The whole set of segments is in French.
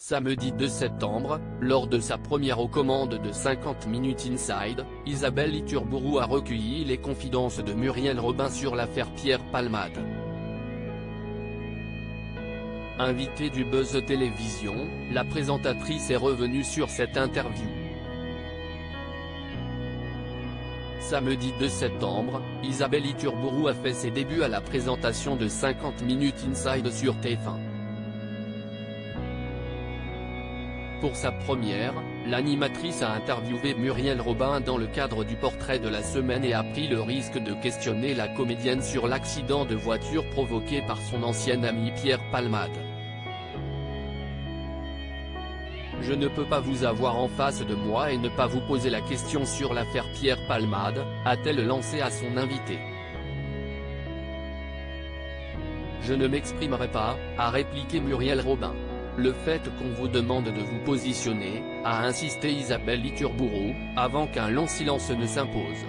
Samedi 2 septembre, lors de sa première aux commandes de 50 Minutes Inside, Isabelle Iturburu a recueilli les confidences de Muriel Robin sur l'affaire Pierre Palmade. Invitée du Buzz Télévision, la présentatrice est revenue sur cette interview. Samedi 2 septembre, Isabelle Iturburu a fait ses débuts à la présentation de 50 Minutes Inside sur TF1. Pour sa première, l'animatrice a interviewé Muriel Robin dans le cadre du portrait de la semaine et a pris le risque de questionner la comédienne sur l'accident de voiture provoqué par son ancien ami Pierre Palmade. Je ne peux pas vous avoir en face de moi et ne pas vous poser la question sur l'affaire Pierre Palmade, a-t-elle lancé à son invité. Je ne m'exprimerai pas, a répliqué Muriel Robin. Le fait qu'on vous demande de vous positionner, a insisté Isabelle Iturburu, avant qu'un long silence ne s'impose.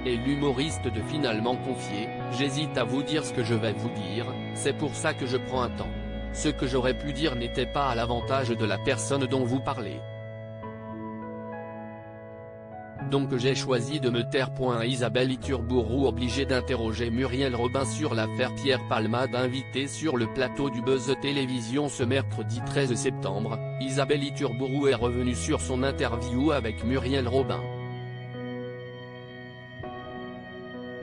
Et l'humoriste de finalement confier, j'hésite à vous dire ce que je vais vous dire, c'est pour ça que je prends un temps. Ce que j'aurais pu dire n'était pas à l'avantage de la personne dont vous parlez. Donc j'ai choisi de me taire. Isabelle Iturburu obligée d'interroger Muriel Robin sur l'affaire Pierre Palmade. Invitée sur le plateau du Buzz Télévision ce mercredi 13 septembre, Isabelle Iturburu est revenue sur son interview avec Muriel Robin.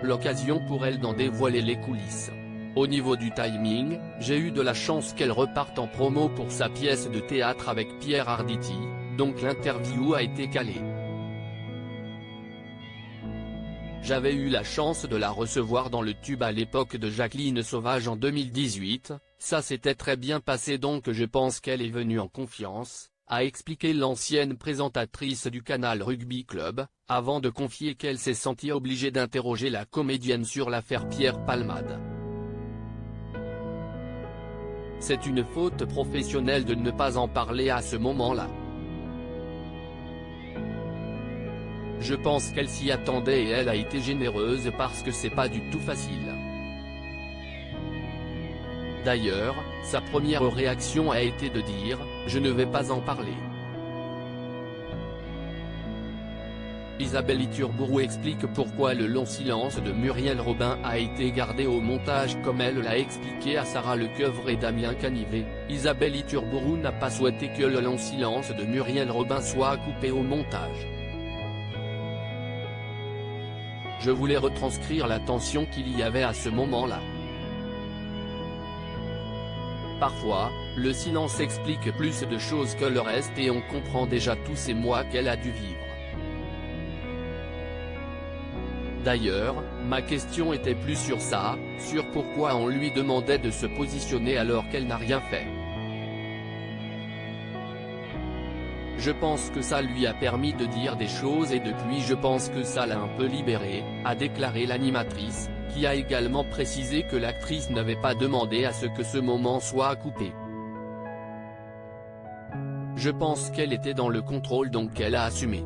L'occasion pour elle d'en dévoiler les coulisses. Au niveau du timing, j'ai eu de la chance qu'elle reparte en promo pour sa pièce de théâtre avec Pierre Arditi, donc l'interview a été calée. J'avais eu la chance de la recevoir dans le Tube à l'époque de Jacqueline Sauvage en 2018, ça s'était très bien passé donc je pense qu'elle est venue en confiance, a expliqué l'ancienne présentatrice du Canal Rugby Club, avant de confier qu'elle s'est sentie obligée d'interroger la comédienne sur l'affaire Pierre Palmade. C'est une faute professionnelle de ne pas en parler à ce moment-là. Je pense qu'elle s'y attendait et elle a été généreuse parce que c'est pas du tout facile. D'ailleurs, sa première réaction a été de dire « Je ne vais pas en parler ». Isabelle Iturburu explique pourquoi le long silence de Muriel Robin a été gardé au montage comme elle l'a expliqué à Sarah Lecoeuvre et Damien Canivet. Isabelle Iturburu n'a pas souhaité que le long silence de Muriel Robin soit coupé au montage. Je voulais retranscrire la tension qu'il y avait à ce moment-là. Parfois, le silence explique plus de choses que le reste et on comprend déjà tous ces mois qu'elle a dû vivre. D'ailleurs, ma question était plus sur ça, sur pourquoi on lui demandait de se positionner alors qu'elle n'a rien fait. Je pense que ça lui a permis de dire des choses et depuis je pense que ça l'a un peu libérée, a déclaré l'animatrice, qui a également précisé que l'actrice n'avait pas demandé à ce que ce moment soit coupé. Je pense qu'elle était dans le contrôle donc elle a assumé.